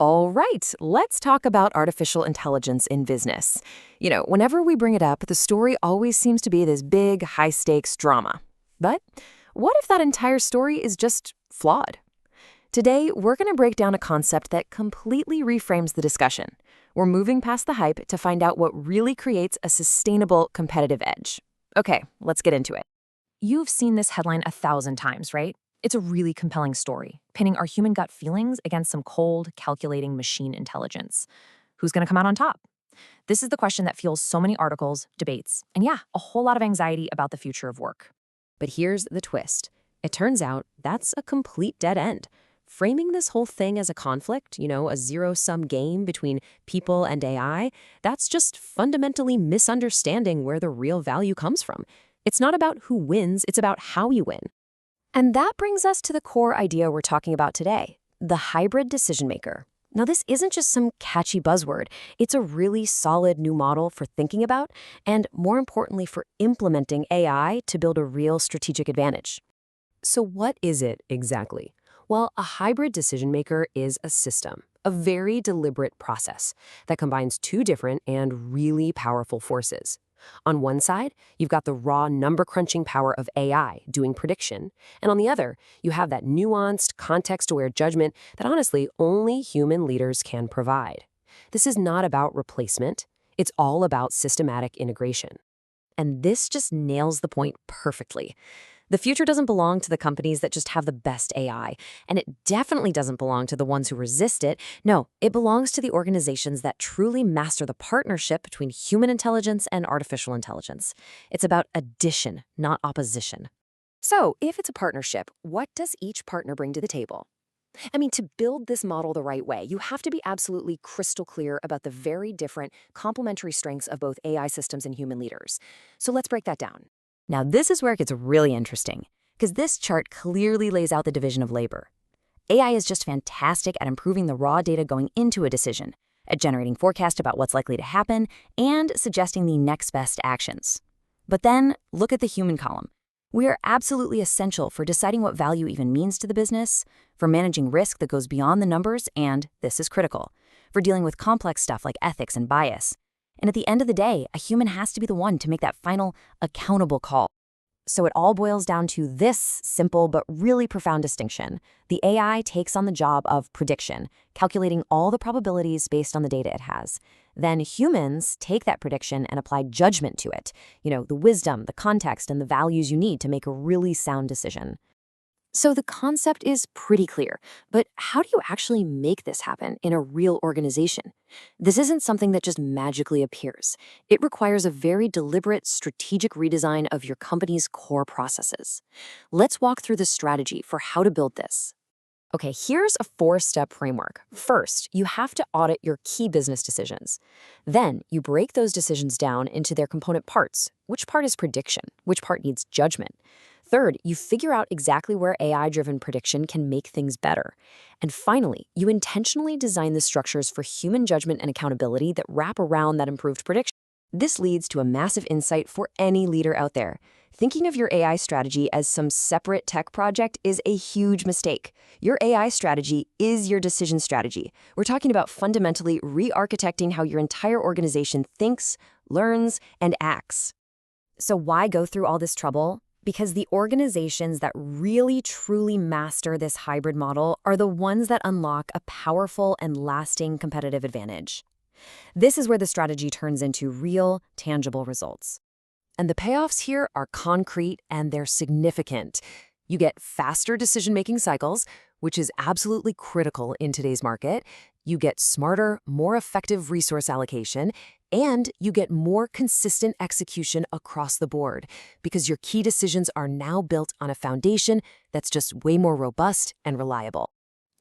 All right, let's talk about artificial intelligence in business. Whenever we bring it up, the story always seems to be this big, high stakes drama. But what if that entire story is just flawed? Today, we're going to break down a concept that completely reframes the discussion. We're moving past the hype to find out what really creates a sustainable competitive edge. Okay, let's get into it. You've seen this headline 1,000 times, right? It's a really compelling story, pinning our human gut feelings against some cold, calculating machine intelligence. Who's going to come out on top? This is the question that fuels so many articles, debates, and a whole lot of anxiety about the future of work. But here's the twist. It turns out that's a complete dead end. Framing this whole thing as a conflict, a zero-sum game between people and AI, that's just fundamentally misunderstanding where the real value comes from. It's not about who wins, it's about how you win. And that brings us to the core idea we're talking about today, the hybrid decision maker. Now, this isn't just some catchy buzzword. It's a really solid new model for thinking about and, more importantly, for implementing AI to build a real strategic advantage. So what is it exactly? Well, a hybrid decision maker is a system, a very deliberate process that combines two different and really powerful forces. On one side, you've got the raw number-crunching power of AI doing prediction, and on the other, you have that nuanced, context-aware judgment that honestly only human leaders can provide. This is not about replacement, it's all about systematic integration. And this just nails the point perfectly. The future doesn't belong to the companies that just have the best AI, and it definitely doesn't belong to the ones who resist it. No, it belongs to the organizations that truly master the partnership between human intelligence and artificial intelligence. It's about addition, not opposition. So, if it's a partnership, what does each partner bring to the table? To build this model the right way, you have to be absolutely crystal clear about the very different complementary strengths of both AI systems and human leaders. So let's break that down. Now, this is where it gets really interesting, because this chart clearly lays out the division of labor. AI is just fantastic at improving the raw data going into a decision, at generating forecasts about what's likely to happen, and suggesting the next best actions. But then, look at the human column. We are absolutely essential for deciding what value even means to the business, for managing risk that goes beyond the numbers, and, this is critical, for dealing with complex stuff like ethics and bias. And at the end of the day, a human has to be the one to make that final, accountable call. So it all boils down to this simple but really profound distinction. The AI takes on the job of prediction, calculating all the probabilities based on the data it has. Then humans take that prediction and apply judgment to it. The wisdom, the context, and the values you need to make a really sound decision. So the concept is pretty clear, but how do you actually make this happen in a real organization? This isn't something that just magically appears. It requires a very deliberate, strategic redesign of your company's core processes. Let's walk through the strategy for how to build this. Okay, here's a 4-step framework. First, you have to audit your key business decisions. Then, you break those decisions down into their component parts. Which part is prediction? Which part needs judgment? Third, you figure out exactly where AI-driven prediction can make things better. And finally, you intentionally design the structures for human judgment and accountability that wrap around that improved prediction. This leads to a massive insight for any leader out there. Thinking of your AI strategy as some separate tech project is a huge mistake. Your AI strategy is your decision strategy. We're talking about fundamentally re-architecting how your entire organization thinks, learns, and acts. So why go through all this trouble? Because the organizations that really truly master this hybrid model are the ones that unlock a powerful and lasting competitive advantage. This is where the strategy turns into real, tangible results. And the payoffs here are concrete and they're significant. You get faster decision-making cycles, which is absolutely critical in today's market. You get smarter, more effective resource allocation, and you get more consistent execution across the board because your key decisions are now built on a foundation that's just way more robust and reliable.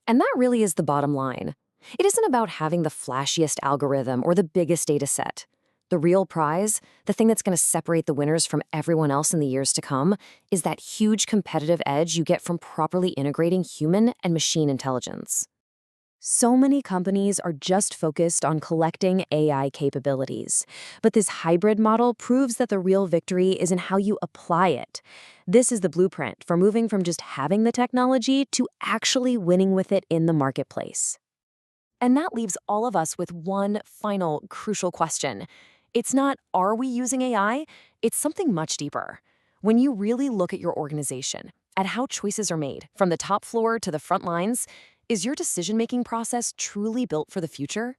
And that really is the bottom line. It isn't about having the flashiest algorithm or the biggest data set. The real prize, the thing that's going to separate the winners from everyone else in the years to come, is that huge competitive edge you get from properly integrating human and machine intelligence. So many companies are just focused on collecting AI capabilities, but this hybrid model proves that the real victory is in how you apply it. This is the blueprint for moving from just having the technology to actually winning with it in the marketplace. And that leaves all of us with one final crucial question. It's not, are we using AI? It's something much deeper. When you really look at your organization, at how choices are made, from the top floor to the front lines, is your decision-making process truly built for the future?